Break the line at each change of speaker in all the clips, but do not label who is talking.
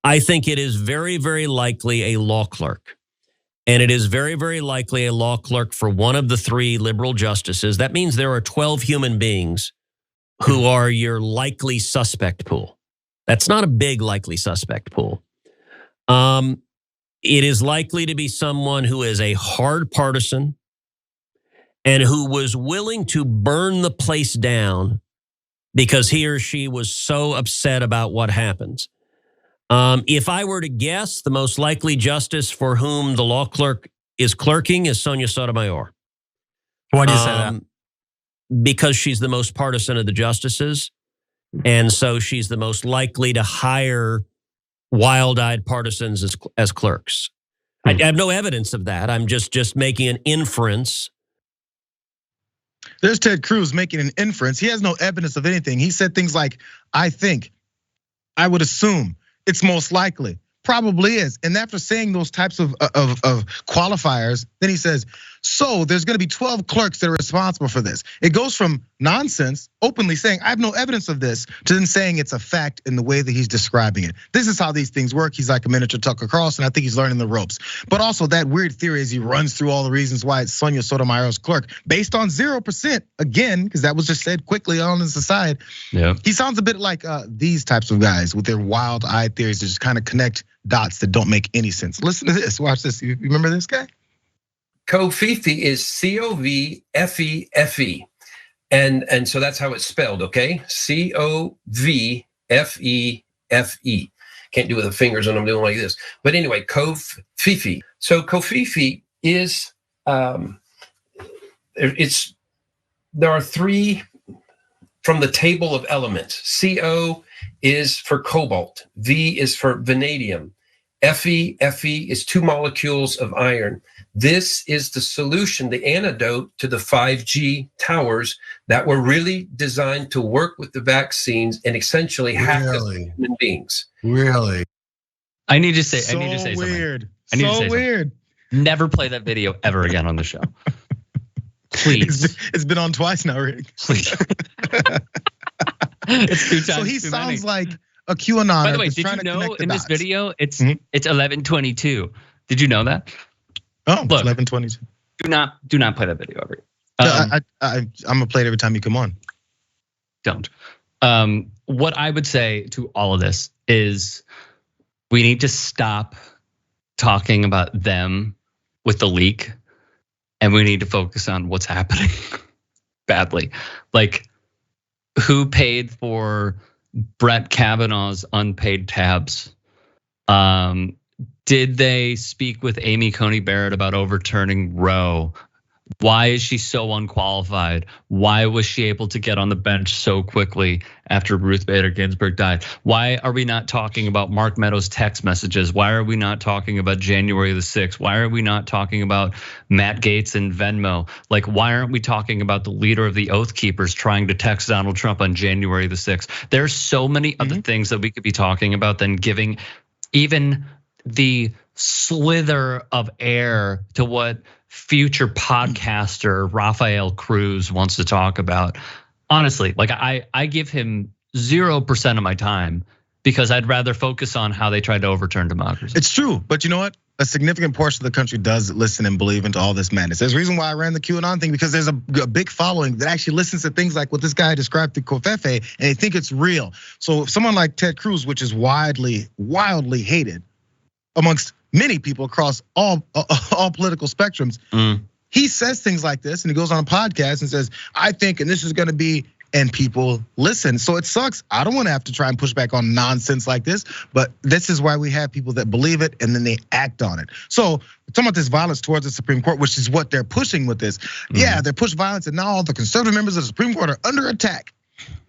I think it is very, very likely a law clerk. And it is very, very likely a law clerk for one of the 3 liberal justices. That means there are 12 human beings who are your likely suspect pool. That's not a big likely suspect pool. It is likely to be someone who is a hard partisan and who was willing to burn the place down because he or she was so upset about what happens. If I were to guess, the most likely justice for whom the law clerk is clerking is Sonia Sotomayor.
Why do you say that?
Because she's the most partisan of the justices. And so she's the most likely to hire wild-eyed partisans as clerks. I have no evidence of that. I'm just making an inference.
There's Ted Cruz making an inference. He has no evidence of anything. He said things like, I think, I would assume, it's most likely, probably is. And after saying those types of qualifiers, then he says, so there's gonna be 12 clerks that are responsible for this. It goes from nonsense, openly saying, I have no evidence of this, to then saying it's a fact in the way that he's describing it. This is how these things work. He's like a miniature Tucker Carlson. I think he's learning the ropes. But also that weird theory as he runs through all the reasons why it's Sonia Sotomayor's clerk, based on 0%, again, because that was just said quickly on his aside.
Yeah.
He sounds a bit like these types of guys with their wild-eyed theories that just kind of connect dots that don't make any sense. Listen to this, watch this. You remember this guy?
Covfefe is Covfefe, and so that's how it's spelled. Okay, Covfefe. Can't do it with the fingers when I'm doing like this. But anyway, Covfefe. So Covfefe is there are 3 from the table of elements. Co is for cobalt. V is for vanadium. Fe is 2 molecules of iron. This is the solution, the antidote to the 5G towers that were really designed to work with the vaccines and essentially hack us human beings.
Really?
I need to say
So weird.
something.
So weird.
Never play that video ever again on the show. Please.
It's been on twice now, Rick.
Please. It's 2 times.
So he
too
sounds
many.
like a QAnon.
By the way, did you know in this video it's 11:22? Did you know that?
Oh,
look,
11:22.
Do not play that video ever.
I'm gonna play it every time you come on.
Don't. What I would say to all of this is we need to stop talking about them with the leak, and we need to focus on what's happening badly. Like, who paid for Brett Kavanaugh's unpaid tabs? Did they speak with Amy Coney Barrett about overturning Roe? Why is she so unqualified? Why was she able to get on the bench so quickly after Ruth Bader Ginsburg died? Why are we not talking about Mark Meadows' text messages? Why are we not talking about January the 6th? Why are we not talking about Matt Gaetz and Venmo? Like, why aren't we talking about the leader of the Oath Keepers trying to text Donald Trump on January the 6th? There's so many other things that we could be talking about than giving even the slither of air to what future podcaster Rafael Cruz wants to talk about. Honestly, like I give him 0% of my time because I'd rather focus on how they tried to overturn democracy.
It's true, but you know what? A significant portion of the country does listen and believe into all this madness. There's a reason why I ran the QAnon thing, because there's a big following that actually listens to things like what this guy described to Covfefe, and they think it's real. So if someone like Ted Cruz, which is wildly hated amongst many people across all political spectrums, he says things like this, and he goes on a podcast and says, I think, and this is gonna be, and people listen. So it sucks. I don't wanna have to try and push back on nonsense like this, but this is why we have people that believe it and then they act on it. So talking about this violence towards the Supreme Court, which is what they're pushing with this. Yeah, they push violence, and now all the conservative members of the Supreme Court are under attack.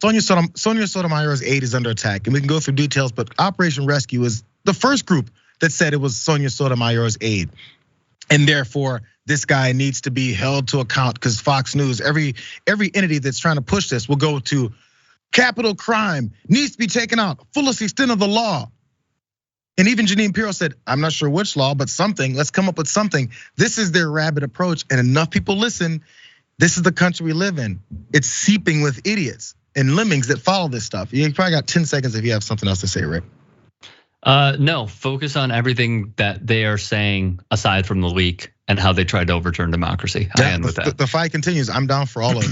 Sonia Sotomayor's aide is under attack, and we can go through details, but Operation Rescue is the first group that said it was Sonia Sotomayor's aide. And therefore, this guy needs to be held to account, because Fox News, every entity that's trying to push this will go to capital crime, needs to be taken out, fullest extent of the law. And even Jeanine Pirro said, I'm not sure which law, but something, let's come up with something. This is their rabid approach, and enough people listen. This is the country we live in. It's seeping with idiots and lemmings that follow this stuff. You probably got 10 seconds if you have something else to say, Rick.
No, focus on everything that they are saying aside from the leak and how they tried to overturn democracy. I end with that.
The fight continues. I'm down for all of that.